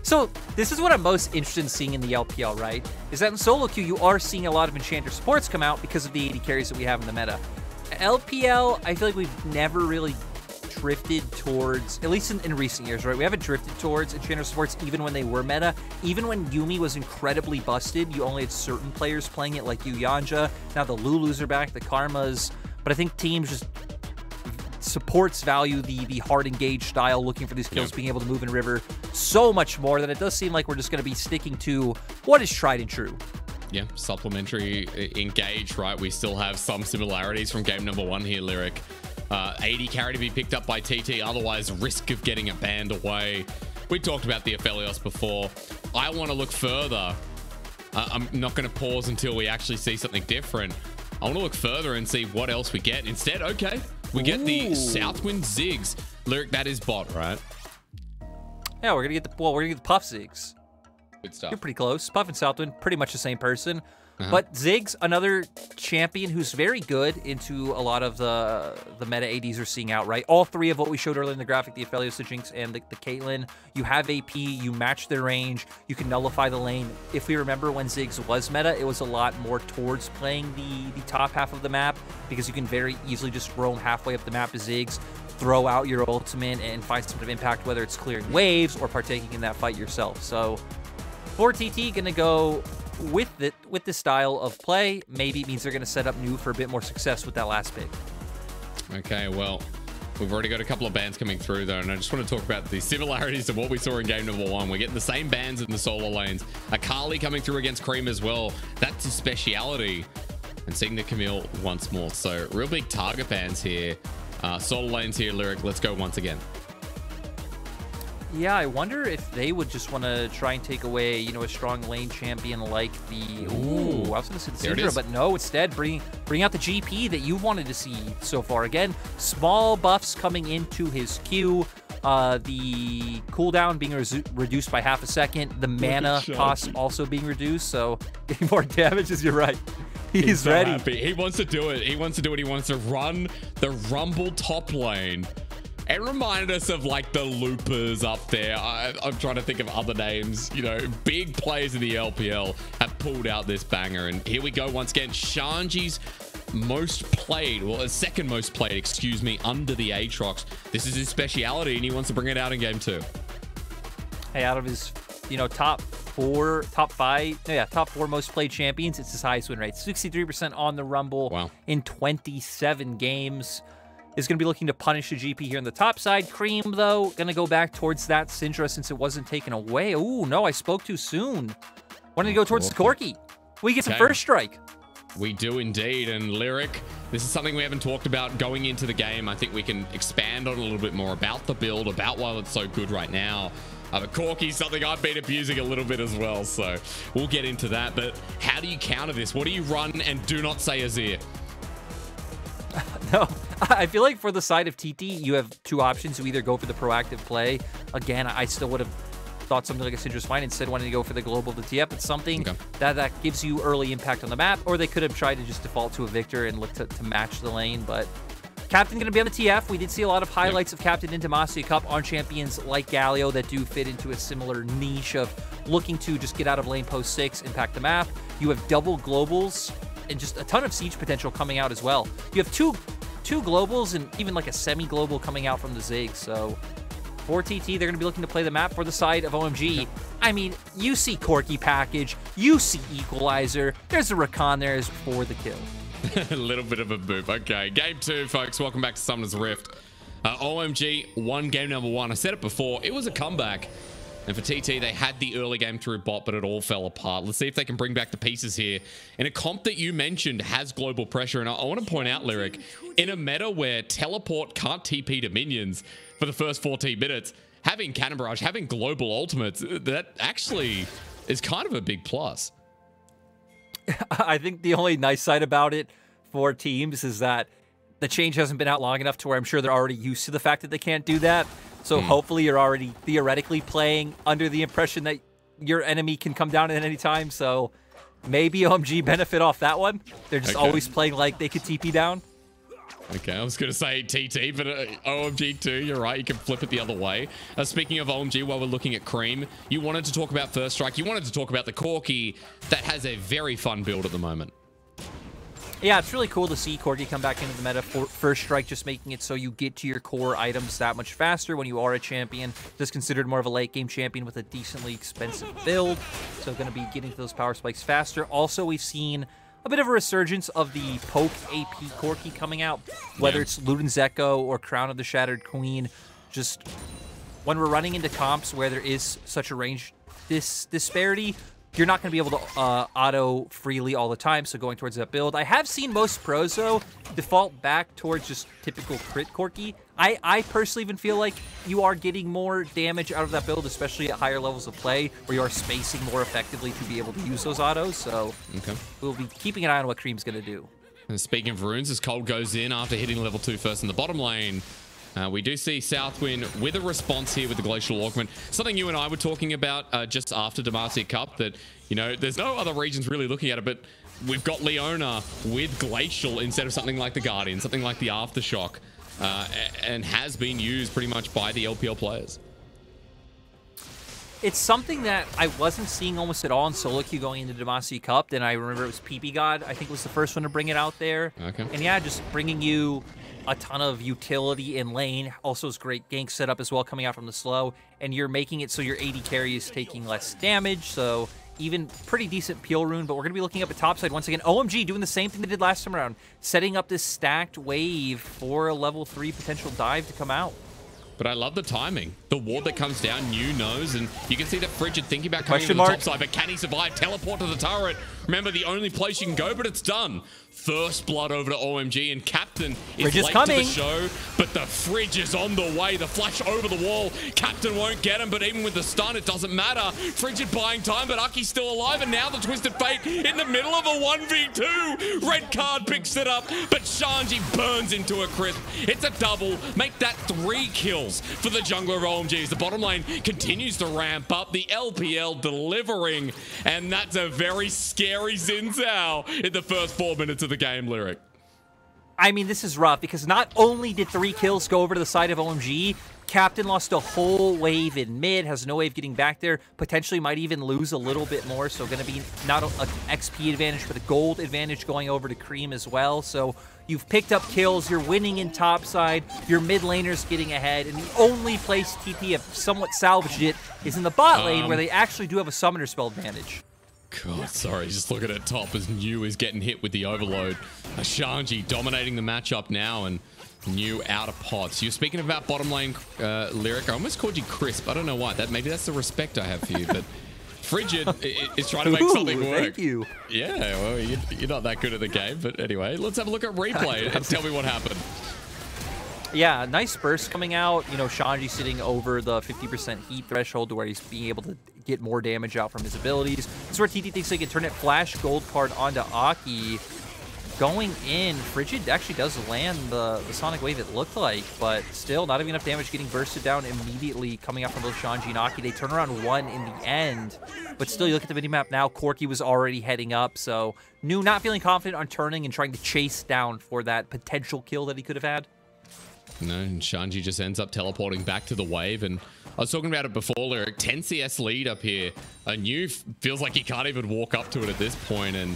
So this is what I'm most interested in seeing in the LPL, right? Is that in solo queue, you are seeing a lot of Enchanter supports come out because of the AD carries that we have in the meta. LPL, I feel like we've never really drifted towards, at least in recent years, right? We haven't drifted towards Enchanter supports even when they were meta. Even when Yuumi was incredibly busted, you only had certain players playing it like Yanja. Now the Lulus are back, the Karmas. But I think teams just supports value the hard engage style, looking for these kills, being able to move in river so much more that it does seem like we're just going to be sticking to what is tried and true. Yeah, supplementary engage, right? We still have some similarities from game number 1 here, Lyric. AD carry to be picked up by TT, otherwise risk of getting a band away. We talked about the Aphelios before. I want to look further. I'm not going to pause until we actually see something different. I want to look further and see what else we get. Instead, okay, we get the SouthWind Ziggs. Lyric, that is bot, right? Yeah, we're gonna get the Puff Ziggs. Good stuff. You're pretty close. Puff and Southwind, pretty much the same person. But Ziggs, another champion who's very good into a lot of the meta ADs are seeing out, right? All three of what we showed earlier in the graphic, the Aphelios, the Jinx, and the Caitlyn. You have AP, you match their range, you can nullify the lane. If we remember when Ziggs was meta, it was a lot more towards playing the top half of the map, because you can very easily just roam halfway up the map to Ziggs, throw out your ultimate, and find some sort of impact, whether it's clearing waves or partaking in that fight yourself. So for TT, gonna go with this style of play. Maybe it means they're going to set up new for a bit more success with that last pick. Okay, well, we've already got a couple of bans coming through, though, and I just want to talk about the similarities of what we saw in game number 1. We're getting the same bans in the solo lanes. Akali coming through against Creme as well. That's his speciality. And seeing the Camille once more. So real big target bans here. Solo lanes here, Lyric. Let's go once again. Yeah, I wonder if they would just want to try and take away, you know, a strong lane champion like the... Ooh, I was going to say the Xin Zhao, but no, instead bring out the GP that you wanted to see so far. Again, small buffs coming into his queue. The cooldown being reduced by half a second. The mana cost also being reduced, so getting more damage, as you're right. He's so ready. Happy. He wants to do it. He wants to do it. He wants to run the Rumble top lane. It reminded us of like the loopers up there. I'm trying to think of other names. You know, big players in the LPL have pulled out this banger. And here we go once again. Shanji's most played, well, second most played, excuse me, under the Aatrox. This is his speciality, and he wants to bring it out in game 2. Hey, out of his, you know, top four most played champions, it's his highest win rate. 63% on the Rumble in 27 games. Is going to be looking to punish the GP here on the top side. Creme, though, going to go back towards that Xin Zhao since it wasn't taken away. Ooh, no, I spoke too soon. Wanted to go towards the Corki. We get some first strike. We do indeed. And Lyric, this is something we haven't talked about going into the game. I think we can expand on a little bit more about the build, about why it's so good right now. The Corki is something I've been abusing a little bit as well, so we'll get into that. But how do you counter this? What do you run and do not say Azir? No, I feel like for the side of TT, you have two options. You either go for the proactive play. Again, I still would have thought something like a Xin Zhao's fine, instead wanting to go for the global to TF. It's something that gives you early impact on the map, or they could have tried to just default to a Victor and look to match the lane. But Captain going to be on the TF. We did see a lot of highlights of Captain in Demacia Cup on champions like Galio that do fit into a similar niche of looking to just get out of lane post 6, impact the map. You have double globals and just a ton of siege potential coming out as well. You have two globals and even like a semi-global coming out from the Ziggs. So for TT, they're going to be looking to play the map for the side of OMG. I mean, you see Corki package, you see Equalizer, there's a Rakan there for the kill. A little bit of a boop. Okay, game 2, folks. Welcome back to Summoner's Rift. OMG won game number 1. I said it before, it was a comeback. And for TT, they had the early game through bot, but it all fell apart. Let's see if they can bring back the pieces here. In a comp that you mentioned has global pressure, and I want to point out, Lyric, in a meta where teleport can't TP to minions for the first 14 minutes, having Cannon Barrage, having global ultimates, that actually is kind of a big plus. I think the only nice side about it for teams is that the change hasn't been out long enough to where I'm sure they're already used to the fact that they can't do that. So hopefully you're already theoretically playing under the impression that your enemy can come down at any time. So maybe OMG benefit off that one. They're just always playing like they could TP down. Okay, I was going to say TT, but OMG 2, you're right. You can flip it the other way. Speaking of OMG, while we're looking at Creme, you wanted to talk about First Strike. You wanted to talk about the Corki that has a very fun build at the moment. Yeah, it's really cool to see Corki come back into the meta for First Strike, just making it so you get to your core items that much faster when you are a champion. Just considered more of a late game champion with a decently expensive build. So going to be getting to those power spikes faster. Also, we've seen a bit of a resurgence of the poke AP Corki coming out, whether it's Luden's Echo or Crown of the Shattered Queen. Just when we're running into comps where there is such a range disparity, you're not going to be able to auto freely all the time, so going towards that build. I have seen most pros, though, default back towards just typical crit Corki. I personally even feel like you are getting more damage out of that build, especially at higher levels of play, where you are spacing more effectively to be able to use those autos, so we'll be keeping an eye on what Creme's going to do. And speaking of runes, as Cold goes in after hitting level 2 first in the bottom lane, we do see SouthWind with a response here with the Glacial Augment. Something you and I were talking about just after Demacia Cup, that, you know, there's no other regions really looking at it, but we've got Leona with Glacial instead of something like the Guardian, something like the Aftershock, and has been used pretty much by the LPL players. It's something that I wasn't seeing almost at all in solo queue going into Demacia Cup. Then I remember it was PP God, I think was the first one to bring it out there. Okay. And yeah, just bringing you a ton of utility in lane. Also is great gank setup as well coming out from the slow. And you're making it so your AD carry is taking less damage. So even pretty decent peel rune. But we're going to be looking up at topside once again. OMG doing the same thing they did last time around. Setting up this stacked wave for a level 3 potential dive to come out. But I love the timing. The ward that comes down, New knows, and you can see that Frigid thinking about coming to the top side, but can he survive? Teleport to the turret. Remember, the only place you can go, but it's done. First blood over to OMG, and Captain is late to the show, but the Fridge is on the way. The flash over the wall. Captain won't get him, but even with the stun, it doesn't matter. Frigid buying time, but Aki's still alive, and now the Twisted Fate in the middle of a 1v2. Red card picks it up, but Shanji burns into a crisp. It's a double. Make that 3 kills for the jungler of OMG as the bottom lane continues to ramp up. The LPL delivering, and that's a very scary Xin Zhao in the first 4 minutes of the game, Lyric. I mean, this is rough because not only did 3 kills go over to the side of OMG, Captain lost a whole wave in mid, has no wave getting back there, potentially might even lose a little bit more, so going to be not an XP advantage, but a gold advantage going over to Creme as well. So you've picked up kills, you're winning in topside, your mid laner's getting ahead, and the only place TT have somewhat salvaged it is in the bot lane where they actually do have a summoner spell advantage. God, sorry, just looking at top as New is getting hit with the overload. Shanji dominating the matchup now, and New out of pots. You're speaking about bottom lane, Lyric. I almost called you Crisp. I don't know why. Maybe that's the respect I have for you, but Frigid is trying to make something work. Thank you. Yeah, well, you're not that good at the game, but anyway, let's have a look at replay and tell me what happened. Yeah, nice burst coming out. You know, Shanji sitting over the 50% heat threshold to where he's being able to get more damage out from his abilities. This is where TT thinks they can turn it flash gold card onto Aki. Going in, Frigid actually does land the Sonic Wave, it looked like, but still not even enough damage getting bursted down immediately coming out from both Shanji and Aki. They turn around 1 in the end, but still you look at the minimap now, Corki was already heading up, so New not feeling confident on turning and trying to chase down for that potential kill that he could have had. No, and Shanji just ends up teleporting back to the wave, and I was talking about it before, Lyric. 10 CS lead up here. New feels like he can't even walk up to it at this point, and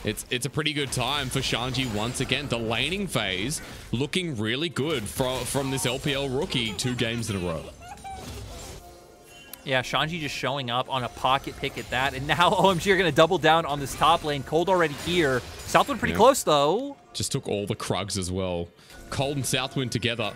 it's a pretty good time for Shanji once again. The laning phase looking really good from this LPL rookie 2 games in a row. Yeah, Shanji just showing up on a pocket pick at that, and now OMG are going to double down on this top lane. Cold already here. Southwind pretty close, though. Just took all the Krugs as well. Cold and Southwind together.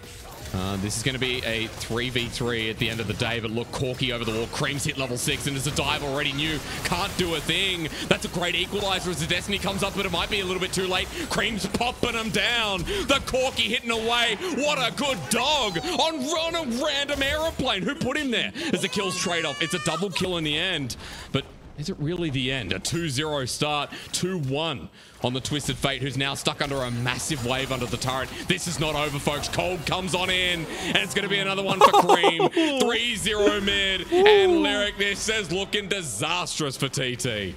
This is going to be a 3v3 at the end of the day, but look, Corki over the wall. Creme's hit level 6, and there's a dive already. New can't do a thing. That's a great equalizer as the Destiny comes up, but it might be a little bit too late. Creme's popping him down. The Corki hitting away. What a good dog on a random aeroplane. Who put him there? As the kills trade off. It's a double kill in the end, but is it really the end? A 2-0 start, 2-1 on the Twisted Fate, who's now stuck under a massive wave under the turret. This is not over, folks. Cold comes on in, and it's going to be another one for Creme. 3-0 mid, and Lyric, this is looking disastrous for TT.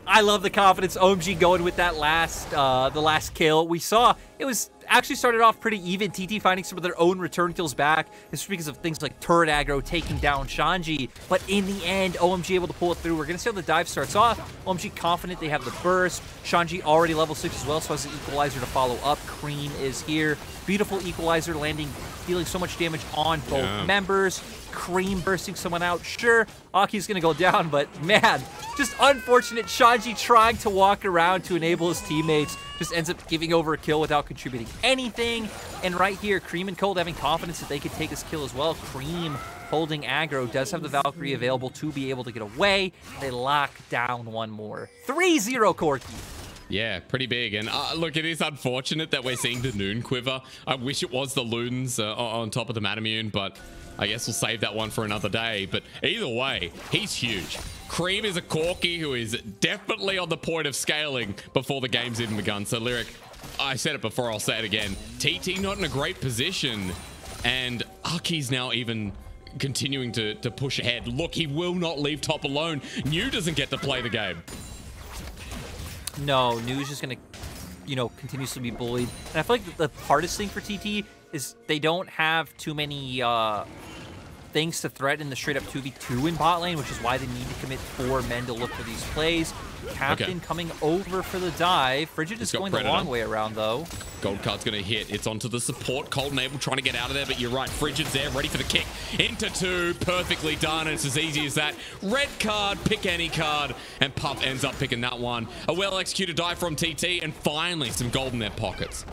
I love the confidence. OMG going with that the last kill. We saw it was actually started off pretty even. TT finding some of their own return kills back. It's because of things like turret aggro taking down Shanji. But in the end, OMG able to pull it through. We're going to see how the dive starts off. OMG confident they have the burst. Shanji already level 6 as well, so has an equalizer to follow up. Creme is here. Beautiful equalizer landing, dealing so much damage on both members. Creme bursting someone out. Sure, Aki's going to go down, but man, just unfortunate. Shanji trying to walk around to enable his teammates just ends up giving over a kill without contributing anything. And right here, Creme and Cold having confidence that they could take this kill as well. Creme holding aggro, does have the Valkyrie available to be able to get away. They lock down one more. 3-0 Corki. Yeah, pretty big. And look, it is unfortunate that we're seeing the Noon quiver. I wish it was the Loons on top of the Matamune, but I guess we'll save that one for another day. But either way, he's huge. Creme is a Corki who is definitely on the point of scaling before the game's even begun. So Lyric, I said it before, I'll say it again. TT not in a great position. And Aki's now even continuing to push ahead. Look, he will not leave top alone. New doesn't get to play the game. No, New's just going to, you know, continuously be bullied. And I feel like the hardest thing for TT is they don't have too many things to threaten the straight up 2v2 in bot lane, which is why they need to commit 4 men to look for these plays. Captain coming over for the dive. Frigid is going the long way around, though. Gold card's going to hit. It's onto the support. Cold and Able trying to get out of there, but you're right. Frigid's there, ready for the kick. Into 2. Perfectly done. And it's as easy as that. Red card, pick any card. And Puff ends up picking that one. A well-executed dive from TT, and finally some gold in their pockets.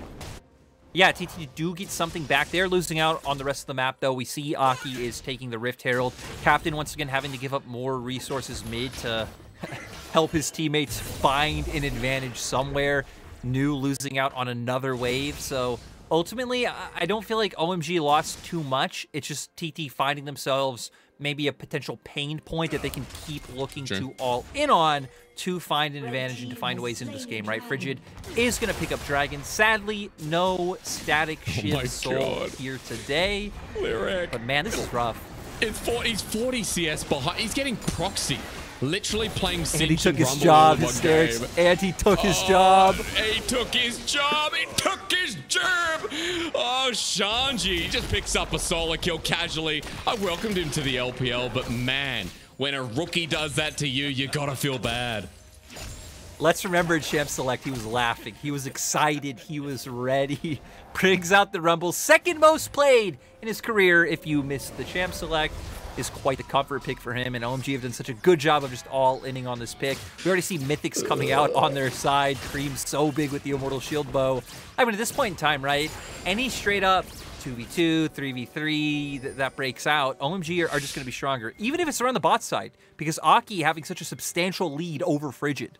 Yeah, TT do get something back there. Losing out on the rest of the map, though. We see Aki is taking the Rift Herald. Captain, once again, having to give up more resources mid to help his teammates find an advantage somewhere. New losing out on another wave. So ultimately, I don't feel like OMG lost too much. It's just TT finding themselves maybe a potential pain point that they can keep looking to all in on to find an advantage and to find ways into this game, right? Frigid is going to pick up Dragon. Sadly, no static shield soul here today. Lyric. But man, this is rough. He's 40 CS behind. He's getting proxy. Literally playing Xin Zhao. And he took his job, Hysterics. And he took his job. He took his job. He took his job. Oh, Shanji just picks up a solo kill casually. I welcomed him to the LPL, but man, when a rookie does that to you, you gotta feel bad. Let's remember in Champ Select, he was laughing. He was excited. He was ready. Brings out the Rumble. Second most played in his career. If you missed the Champ Select, is quite the comfort pick for him, and OMG have done such a good job of just all-inning on this pick. We already see Mythics coming out on their side. Creme's so big with the Immortal Shield Bow. I mean, at this point in time, right, any straight-up 2v2, 3v3 that breaks out, OMG are just going to be stronger, even if it's around the bot side, because Aki having such a substantial lead over Frigid.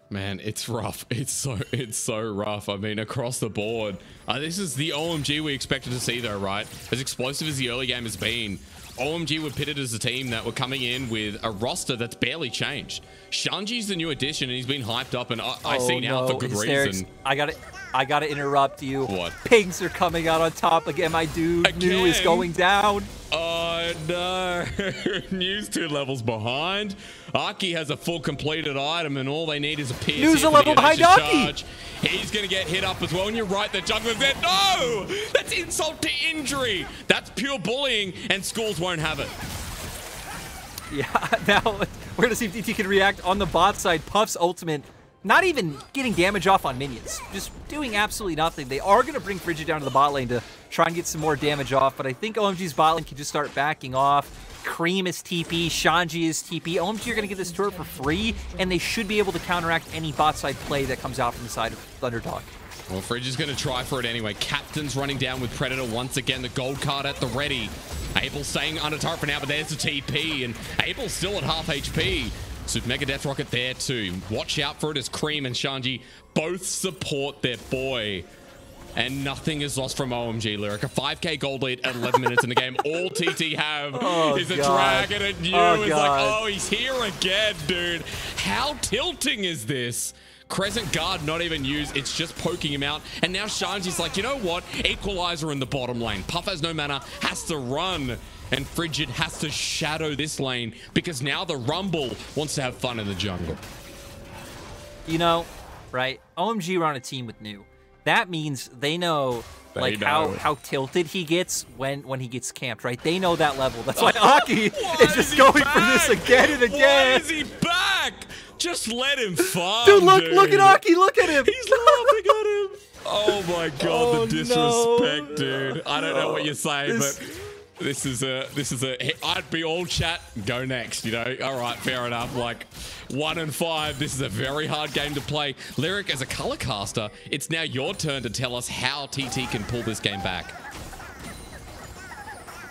Man, it's rough. It's so rough. I mean, across the board. This is the OMG we expected to see, though, right? As explosive as the early game has been, OMG were pitted as a team that were coming in with a roster that's barely changed. Shanji's the new addition, and he's been hyped up, and I see now for good reason. I gotta interrupt you. What? Pings are coming out on top again, my dude. New is going down. Oh no. New's 2 levels behind. Aki has a full completed item, and all they need is a pierce. New's a level behind Aki. He's gonna get hit up as well, and you're right, the jungler's there. No! That's insult to injury. That's pure bullying, and schools won't have it. Yeah, now we're gonna see if DT can react on the bot side. Puff's ultimate, not even getting damage off on minions, just doing absolutely nothing. They are gonna bring Frigid down to the bot lane to try and get some more damage off, but I think OMG's bot lane can just start backing off. Creme is TP, Shanji is TP. OMG are going to get this turret for free, and they should be able to counteract any bot side play that comes out from the side of Thunderdog. Well, Frigid is going to try for it anyway. Captain's running down with Predator once again. The gold card at the ready. Abel staying under turret for now, but there's the TP, and Abel's still at half HP. Super Mega Death Rocket there too. Watch out for it as Creme and Shanji both support their boy. And nothing is lost from OMG, Lyric. A 5k gold lead at 11 minutes in the game. All TT have is a dragon, and New is like, oh, he's here again, dude. How tilting is this? Crescent Guard not even used. It's just poking him out. And now Shanji's like, you know what? Equalizer in the bottom lane. Puff has no mana, has to run. And Frigid has to shadow this lane because now the Rumble wants to have fun in the jungle. You know, right? OMG were on a team with New. that means they know like how tilted he gets when he gets camped, right? They know that level. That's why Aki is just going for this again and again. Why is he back? Just let him farm, dude. Look at Aki. Look at him. He's laughing at him. Oh my god, the disrespect, dude. I don't know what you're saying, but this is a I'd be all chat, go next, you know. All right, fair enough. Like 1 and 5, this is a very hard game to play. Lyric, as a color caster, it's now your turn to tell us how TT can pull this game back.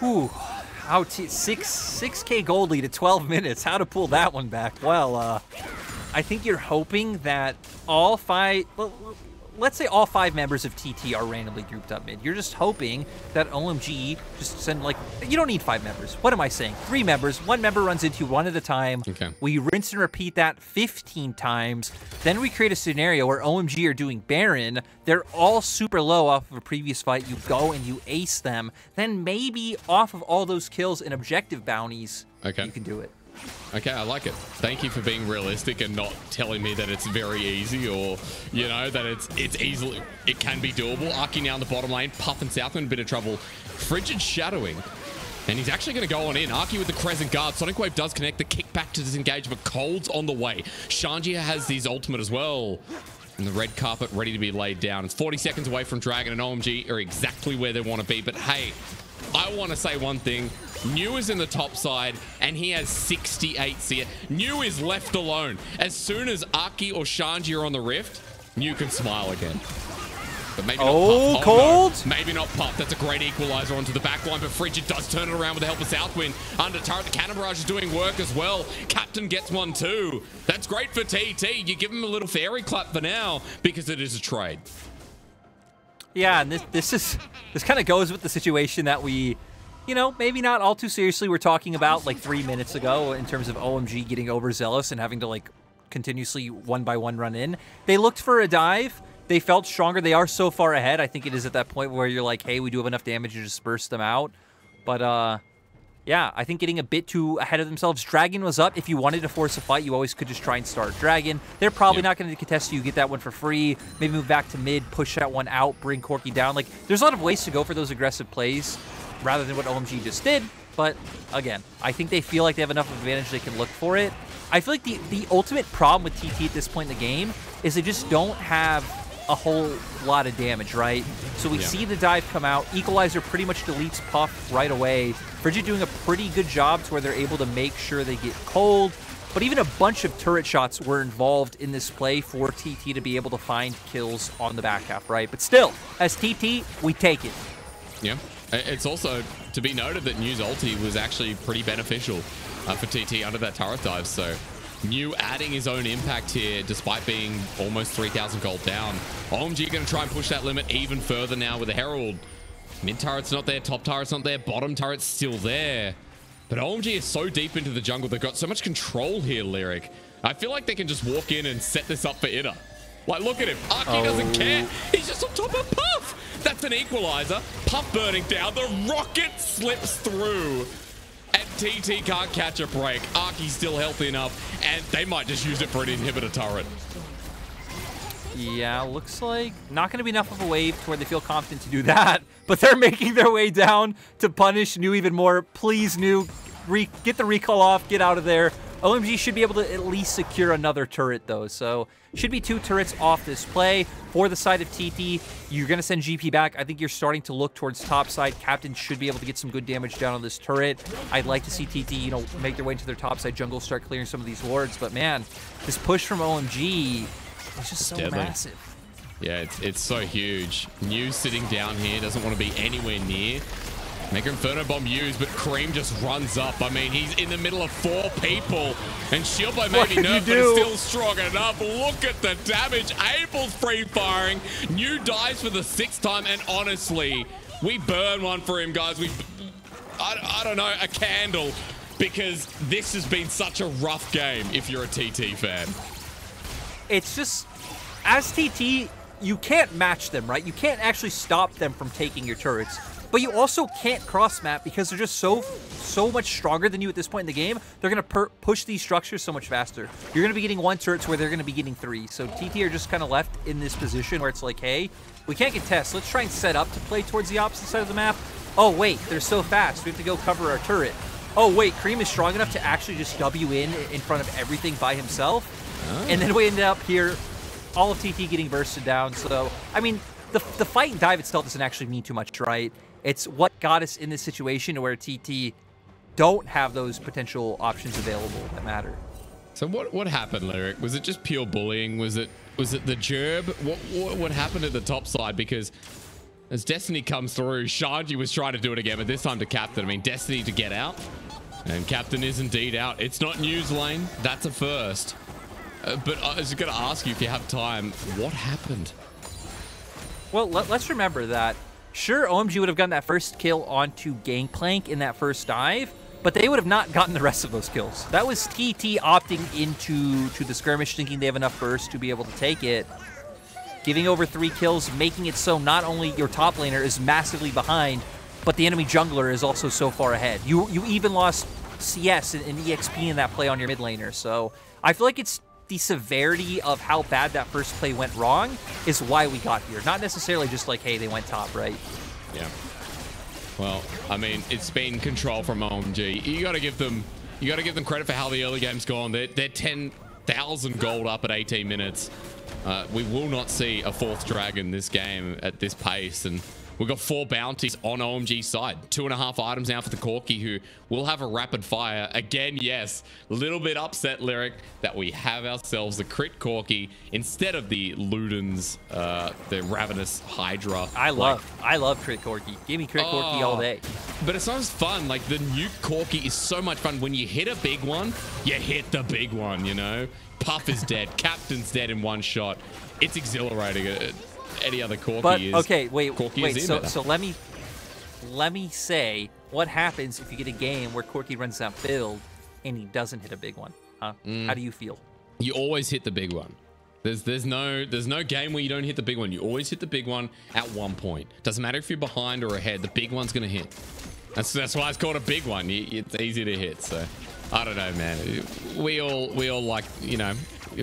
Ooh, how 6K gold lead at 12 minutes. How to pull that one back? Well, I think you're hoping that all 5. Let's say all 5 members of TT are randomly grouped up mid. You're just hoping that OMG just send, like, you don't need 5 members. What am I saying? 3 members. 1 member runs into 1 at a time. Okay. We rinse and repeat that 15 times. Then we create a scenario where OMG are doing Baron. They're all super low off of a previous fight. You go and you ace them. Then maybe off of all those kills and objective bounties, you can do it. Okay, I like it. Thank you for being realistic and not telling me that it's very easy, or, you know, that it's easily, it can be doable. Aki now in the bottom lane. Puff and SouthWind, a bit of trouble. Frigid shadowing. And he's actually going to go on in. Aki with the Crescent Guard. Sonic Wave does connect. The kickback to disengage, but Cold's on the way. Shanji has his ultimate as well. And the red carpet ready to be laid down. It's 40 seconds away from Dragon, and OMG are exactly where they want to be. But hey, I want to say one thing. New is in the top side, and he has 68 CS. New is left alone. As soon as Aki or Shanji are on the rift, New can smile again. But maybe not Puff. Cold? No, maybe not Puff. That's a great equalizer onto the back line, but Frigid does turn it around with the help of SouthWind. Under turret, the Cannon Barrage is doing work as well. Captain gets one too. That's great for TT. You give him a little fairy clap for now, because it is a trade. Yeah, and this kind of goes with the situation that we, you know, maybe not all too seriously we're talking about like 3 minutes ago in terms of OMG getting overzealous and having to like continuously 1 by 1 run in. They looked for a dive. They felt stronger. They are so far ahead. I think it is at that point where you're like, hey, we do have enough damage to disperse them out. But yeah, I think getting a bit too ahead of themselves. Dragon was up. If you wanted to force a fight, you always could just try and start Dragon. They're probably not going to contest you. Get that one for free. Maybe move back to mid, push that one out, bring Corki down. Like, there's a lot of ways to go for those aggressive plays rather than what OMG just did. But again, I think they feel like they have enough advantage they can look for it. I feel like the ultimate problem with TT at this point in the game is they just don't have a whole lot of damage, right? So we see the dive come out. Equalizer pretty much deletes Puff right away. Frigid doing a pretty good job to where they're able to make sure they get cold. But even a bunch of turret shots were involved in this play for TT to be able to find kills on the back half, right? But still, as TT, we take it. Yeah. It's also to be noted that New's ulti was actually pretty beneficial for TT under that turret dive. So New adding his own impact here despite being almost 3,000 gold down. OMG going to try and push that limit even further now with the Herald. Mid turret's not there, top turret's not there, bottom turret's still there. But OMG is so deep into the jungle, they've got so much control here, Lyric. I feel like they can just walk in and set this up for Inner. Like, look at him. Aki doesn't care. He's just on top of Puff. That's an equalizer. Puff burning down. The rocket slips through. And TT can't catch a break. Aki's still healthy enough, and they might just use it for an inhibitor turret. Yeah, looks like not going to be enough of a wave to where they feel confident to do that, but they're making their way down to punish New even more. Please, New, get the recall off, get out of there. OMG should be able to at least secure another turret, though, so should be 2 turrets off this play. For the side of TT, you're going to send GP back. I think you're starting to look towards top side. Captain should be able to get some good damage down on this turret. I'd like to see TT, you know, make their way into their top side jungle, start clearing some of these wards, but man, this push from OMG is just so massive. Yeah, it's so huge. New sitting down here, doesn't want to be anywhere near. Make Inferno Bomb used, but Creme just runs up. I mean, he's in the middle of 4 people. And Shield Bow may be nerfed, but it's still strong enough. Look at the damage. Abel's free-firing. New dies for the 6th time, and honestly, we burn one for him, guys. I don't know, a candle, because this has been such a rough game if you're a TT fan. It's just, as TT, you can't match them, right? You can't actually stop them from taking your turrets. but you also can't cross-map because they're just so much stronger than you at this point in the game. They're going to push these structures so much faster. You're going to be getting 1 turrets where they're going to be getting 3. So TT are just kind of left in this position where it's like, hey, we can't contest. Let's try and set up to play towards the opposite side of the map. Oh, wait, they're so fast. We have to go cover our turret. Oh, wait, Creme is strong enough to actually just W in front of everything by himself. Oh. And then we end up here, all of TT getting bursted down. So, I mean, the fight and dive itself doesn't actually mean too much, right? It's what got us in this situation where TT don't have those potential options available that matter. So what happened, Lyric? Was it just pure bullying? Was it the gerb? What happened at the top side? Because as Destiny comes through, Shanji was trying to do it again, but this time to Captain. I mean, Destiny to get out, and Captain is indeed out. It's not news lane. That's a first. But I was going to ask you, if you have time, what happened? Well, let's remember that, sure, OMG would have gotten that first kill onto Gangplank in that first dive, but they would have not gotten the rest of those kills. That was TT opting into the skirmish, thinking they have enough burst to be able to take it, giving over 3 kills, making it so not only your top laner is massively behind, but the enemy jungler is also so far ahead. You even lost CS and EXP in that play on your mid laner, so I feel like it's the severity of how bad that first play went wrong is why we got here. Not necessarily just like, hey, they went top, right? Yeah. Well, I mean, it's been control from OMG. You got to give them credit for how the early game's gone. They're 10,000 gold up at 18 minutes. We will not see a 4th dragon this game at this pace, and we've got 4 bounties on OMG's side. 2.5 items now for the Corki, who will have a rapid fire. Again, yes, a little bit upset, Lyric, that we have ourselves the crit Corki instead of the Ludens, the Ravenous Hydra. I love crit Corki. Give me crit Corki all day. But it's not as fun. Like, the new Corki is so much fun. When you hit a big one, you hit the big one, you know? Puff is dead. Captain's dead in 1 shot. It's exhilarating. Any other Corki is. Okay, wait. So let me say what happens if you get a game where Corki runs that build and he doesn't hit a big one. Huh? How do you feel? You always hit the big one. There's no game where you don't hit the big one. You always hit the big one at one point. Doesn't matter if you're behind or ahead. The big one's gonna hit. That's why it's called a big one. It's easy to hit. So I don't know, man. We all like, you know,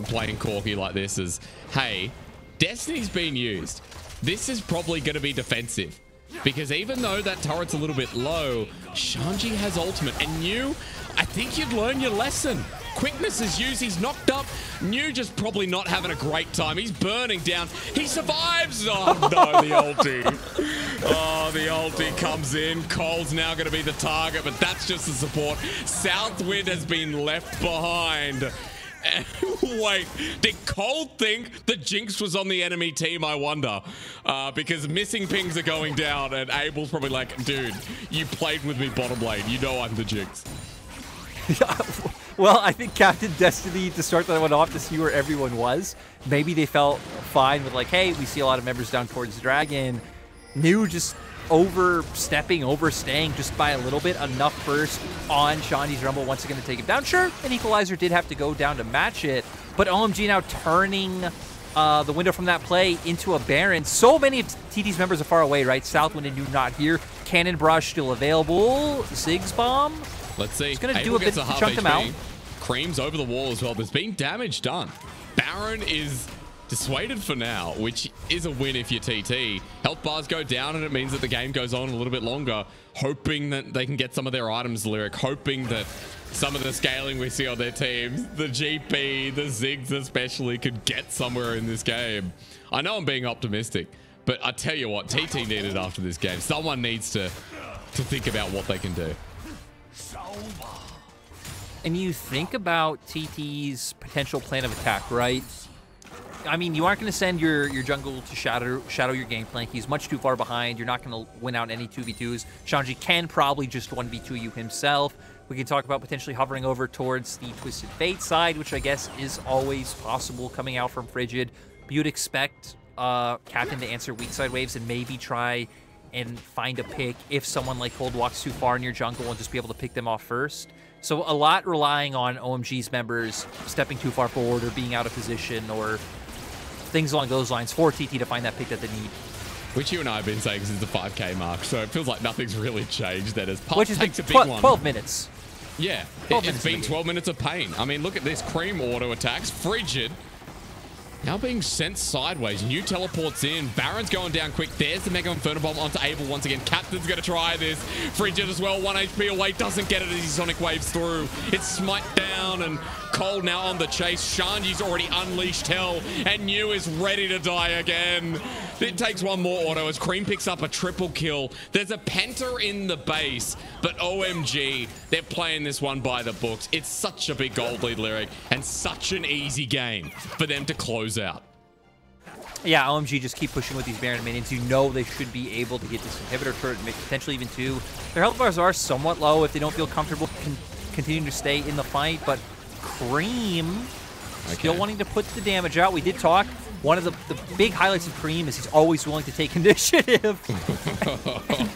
playing Corki like this is, hey, Destiny's being used. This is probably going to be defensive, because even though that turret's a little bit low, Shanji has ultimate, and I think you'd learn your lesson. Quickness is used. He's knocked up. New just probably not having a great time. He's burning down. He survives. Oh, no, the ulti. Oh, the ulti comes in. Cole's now going to be the target, but that's just the support. SouthWind has been left behind. Wait, did Cole think the Jinx was on the enemy team, I wonder? Because missing pings are going down, and Abel's probably like, dude, you played with me bottom lane. You know I'm the Jinx. Well, I think Captain Destiny, to start that one off, to see where everyone was, maybe they felt fine with like, hey, we see a lot of members down towards Dragon. New just overstaying just by a little bit, enough burst on Shanji's Rumble once again to take him down. Sure, an equalizer did have to go down to match it, but OMG now turning the window from that play into a Baron. So many of TT's members are far away, right? SouthWind and New not here. Cannon Barrage still available. Ziggs Bomb. Let's see. It's going to do a bit to chunk them out. Creme's over the wall as well. There's been damage done. Baron is dissuaded for now, which is a win if you're TT. Health bars go down, and it means that the game goes on a little bit longer, hoping that they can get some of their items, Lyric, hoping that some of the scaling we see on their teams, the GP, the Ziggs especially, could get somewhere in this game. I know I'm being optimistic, but I tell you what, TT needed after this game. Someone needs to think about what they can do. And you think about TT's potential plan of attack, right? I mean, you aren't going to send your jungle to shadow your Gangplank. He's much too far behind. You're not going to win out any 2v2s. Shanji can probably just 1v2 you himself. We can talk about potentially hovering over towards the Twisted Fate side, which I guess is always possible coming out from Frigid. But you'd expect Captain to answer weak side waves and maybe try and find a pick if someone like Cold walks too far in your jungle and just be able to pick them off first. So a lot relying on OMG's members stepping too far forward or being out of position or things along those lines for TT to find that pick that they need. Which you and I have been saying since the 5K mark, so it feels like nothing's really changed. That as Puff Which has takes been a big one. 12 minutes. Yeah, it's been 12 minutes of pain. I mean, look at this. Creme auto attacks. Frigid now being sent sideways. New teleports in. Baron's going down quick. There's the Mega Inferno Bomb onto Abel once again. Captain's going to try this. Frigid as well. 1 HP away. Doesn't get it as he Sonic Waves through. It's Smite down and Cole now on the chase. Shanji's already unleashed hell and New is ready to die again. It takes one more auto as Creme picks up a triple kill. There's a Penta in the base, but OMG, they're playing this one by the books. It's such a big gold lead, Lyric, and such an easy game for them to close out. Yeah, OMG just keep pushing with these Baron minions. You know they should be able to get this inhibitor turret, potentially even 2. Their health bars are somewhat low if they don't feel comfortable continuing to stay in the fight, but Creme still wanting to put the damage out. We did talk. One of the big highlights of Creme is he's always willing to take initiative.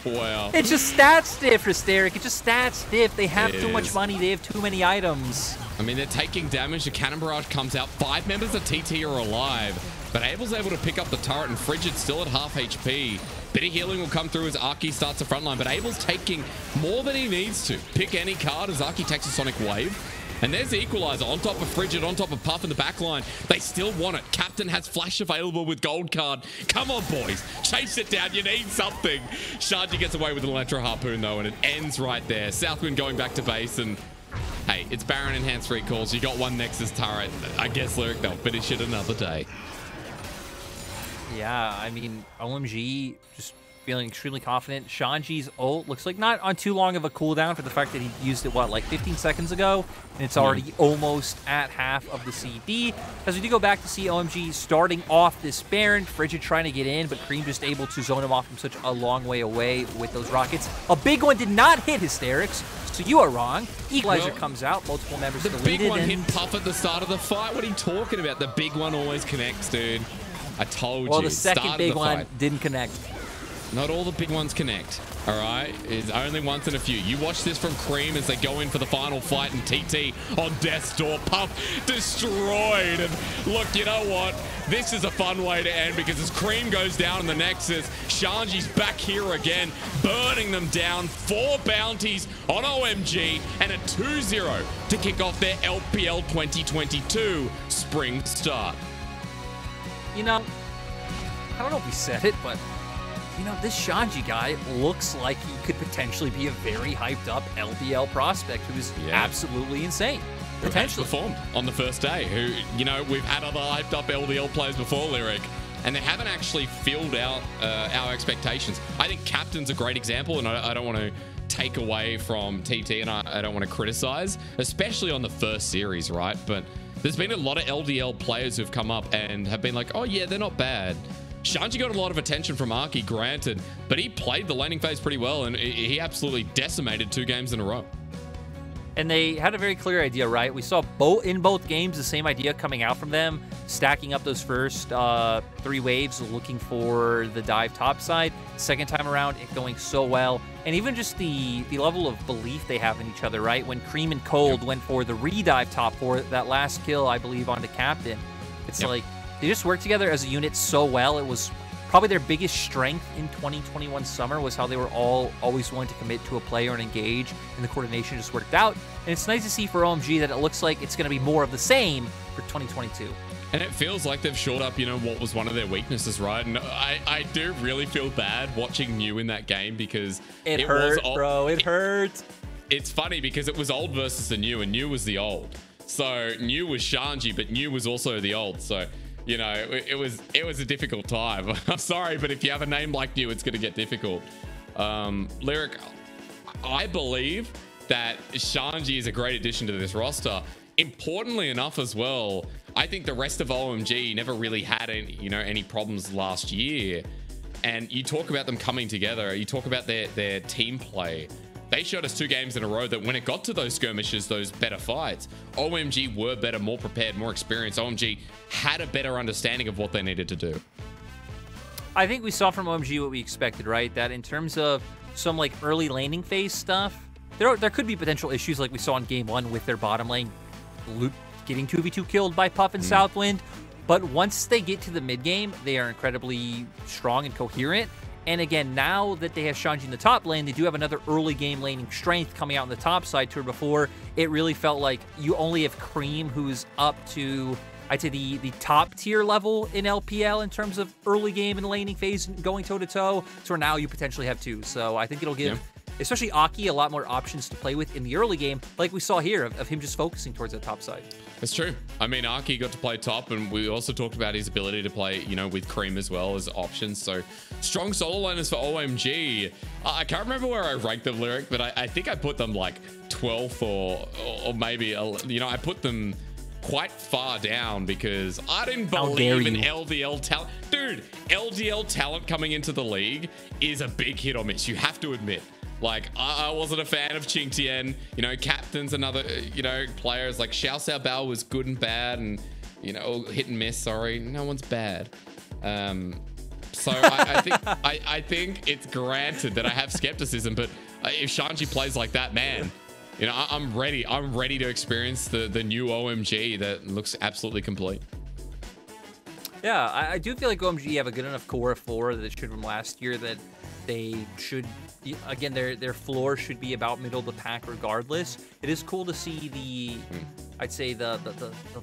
Wow. It's just stat stiff, Hysteric. It's just stat stiff. They have too much money. They have too many items. I mean, they're taking damage. The Cannon Barrage comes out. 5 members of TT are alive, but Abel's able to pick up the turret, and Frigid's still at half HP. Bit of healing will come through as Arky starts the front line, but Abel's taking more than he needs to. Pick any card as Arky takes a Sonic Wave. And there's the equalizer on top of Frigid, on top of Puff in the back line. They still want it. Captain has flash available with gold card. Come on, boys. Chase it down. You need something. Shanji gets away with an Electro Harpoon, though, and it ends right there. SouthWind going back to base, and hey, it's Baron enhanced recalls. You got one Nexus turret. I guess, Lyric, they'll finish it another day. Yeah, I mean, OMG just feeling extremely confident. Shanji's ult looks like not on too long of a cooldown for the fact that he used it, what, like 15 seconds ago? And it's already almost at half of the CD. As we do go back to see OMG starting off this Baron, Frigid trying to get in, but Creme just able to zone him off from such a long way away with those rockets. A big one did not hit Hysterics, so you are wrong. Equalizer comes out, multiple members deleted. The big one hit Puff at the start of the fight. What are you talking about? The big one always connects, dude. I told you. Well, the second big one didn't connect. Not all the big ones connect, all right? It's only once in a few. You watch this from Creme as they go in for the final fight, and TT on death's door. Puff destroyed. And look, you know what? This is a fun way to end, because as Creme goes down in the Nexus, Shanji's back here again, burning them down. 4 bounties on OMG and a 2-0 to kick off their LPL 2022 spring start. You know, I don't know if we said it, but you know, this Shanji guy looks like he could potentially be a very hyped up LPL prospect who is absolutely insane. Potentially performed on the first day. Who, you know, we've had other hyped up LPL players before, Lyric, and they haven't actually filled out our expectations. I think Captain's a great example, and I don't want to take away from TT, and I don't want to criticize, especially on the first series, right? But there's been a lot of LDL players who've come up and have been like, oh yeah, they're not bad. Shanji got a lot of attention from Arky, granted, but he played the laning phase pretty well, and he absolutely decimated 2 games in a row. And they had a very clear idea, right? We saw in both games the same idea coming out from them, stacking up those first 3 waves, looking for the dive top side. Second time around, it going so well. And even just the level of belief they have in each other, right? When Creme and Cold went for the re-dive top for that last kill, I believe, onto Captain. It's like, they just work together as a unit so well. It was probably their biggest strength in 2021 summer was how they were all always willing to commit to a player and engage, and the coordination just worked out. And it's nice to see for OMG that it looks like it's going to be more of the same for 2022. And it feels like they've shored up, you know, what was one of their weaknesses, right? And I do really feel bad watching New in that game, because it hurt, bro. It hurt. It's funny because it was old versus the new, and New was the old. So New was Shanji, but New was also the old. So, you know, it was a difficult time. I'm sorry, but if you have a name like New, it's going to get difficult. Lyric, I believe that Shanji is a great addition to this roster. Importantly enough as well, I think the rest of OMG never really had any problems last year. And you talk about them coming together, you talk about their team play. They showed us 2 games in a row that when it got to those skirmishes, those better fights, OMG were better, more prepared, more experienced. OMG had a better understanding of what they needed to do. I think we saw from OMG what we expected, right? That in terms of some like early laning phase stuff, there could be potential issues like we saw in game 1 with their bottom lane getting 2v2 killed by Puff and SouthWind. But once they get to the mid game, they are incredibly strong and coherent. And again, now that they have Shanji in the top lane, they do have another early game laning strength coming out on the top side. To before, it really felt like you only have Creme, who's up to, I'd say, the top tier level in LPL in terms of early game and laning phase going toe-to-toe. So now you potentially have two. So I think it'll give, especially Aki, a lot more options to play with in the early game, like we saw here, of him just focusing towards the top side. That's true. I mean, Aki got to play top, and we also talked about his ability to play, you know, with Creme as well as options. So strong solo laners for OMG. I can't remember where I ranked them, Lyric, but I think I put them like 12th or maybe, you know, I put them quite far down because I didn't believe in LDL talent. Dude, LDL talent coming into the league is a big hit or miss. You have to admit. Like, I wasn't a fan of Qingtian. You know, captains and other, you know, players. Like, Xiao Xiaobao was good and bad and, you know, hit and miss. Sorry, no one's bad. So I think it's granted that I have skepticism, but if Shanji plays like that, man, you know, I'm ready. I'm ready to experience the new OMG that looks absolutely complete. Yeah, I do feel like OMG have a good enough core of 4 that it should from last year that they should, again, their floor should be about middle of the pack regardless. It is cool to see the, I'd say the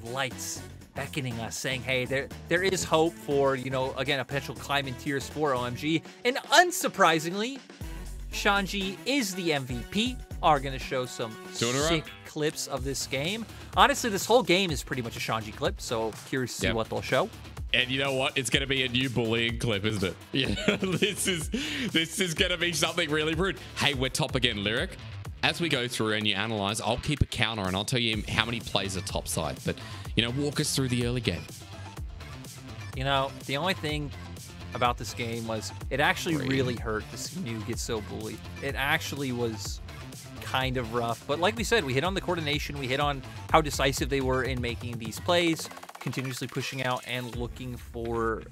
lights beckoning us, saying, hey, there is hope for, you know, again, a potential climb in tiers for OMG. And unsurprisingly, Shanji is the MVP. Are going to show some sick clips of this game. Honestly, this whole game is pretty much a Shanji clip, so curious to see what they'll show. And you know what? It's going to be a new bullying clip, isn't it? Yeah, this is going to be something really rude. Hey, we're top again, Lyric. As we go through and you analyze, I'll keep a counter and I'll tell you how many plays are top side. But, you know, walk us through the early game. You know, the only thing about this game was it actually really hurt to see New get so bullied. It actually was kind of rough. But like we said, we hit on the coordination. We hit on how decisive they were in making these plays, continuously pushing out and looking for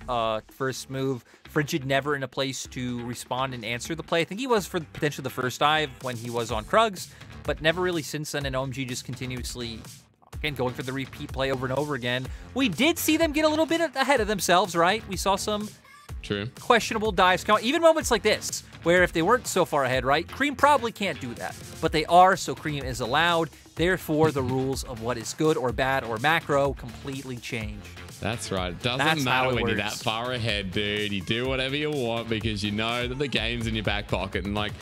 first move. Frigid never in a place to respond and answer the play. I think he was for potentially the first dive when he was on Krugs, but never really since then. And OMG just continuously, again, going for the repeat play over and over again. We did see them get a little bit ahead of themselves, right? We saw some questionable dives come out. Even moments like this, where if they weren't so far ahead, right? Creme probably can't do that, but they are, so Creme is allowed. Therefore, the rules of what is good or bad or macro completely change. That's right. It doesn't matter when you're that far ahead, dude. You do whatever you want because you know that the game's in your back pocket. And like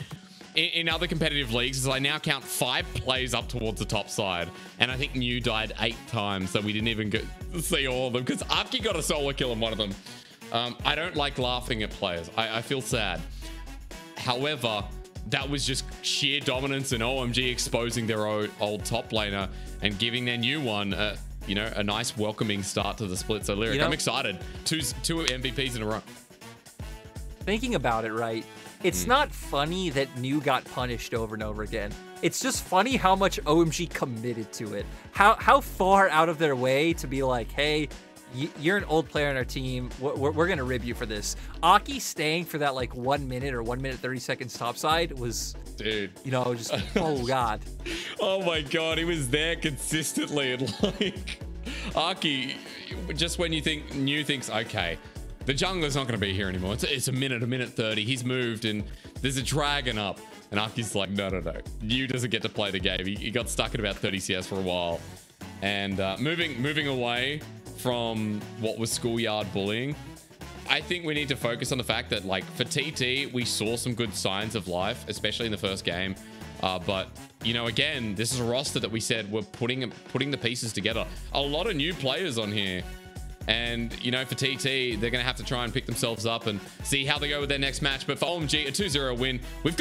in other competitive leagues, I now count 5 plays up towards the top side. And I think New died 8 times, so we didn't even see all of them because Aki got a solo kill on one of them. I don't like laughing at players. I feel sad. However, that was just sheer dominance and OMG exposing their old top laner and giving their new one, you know, a nice welcoming start to the split. So Lyric, I'm excited. Two MVPs in a row. Thinking about it, right? It's not funny that New got punished over and over again. It's just funny how much OMG committed to it. How far out of their way to be like, hey, you're an old player on our team. We're going to rib you for this. Aki staying for that like 1 minute or 1 minute 30 seconds topside was, dude, you know, just, oh God. Oh my God. He was there consistently. And like Aki, just when you think New thinks, okay, the jungler's not going to be here anymore. It's a minute 30. He's moved and there's a dragon up. And Aki's like, no. New doesn't get to play the game. He got stuck at about 30 CS for a while. And moving away from what was schoolyard bullying, I think we need to focus on the fact that, like, for TT, we saw some good signs of life, especially in the first game. But, you know, again, this is a roster that we said we're putting the pieces together. A lot of new players on here. And, you know, for TT, they're going to have to try and pick themselves up and see how they go with their next match. But for OMG, a 2-0 win. We've got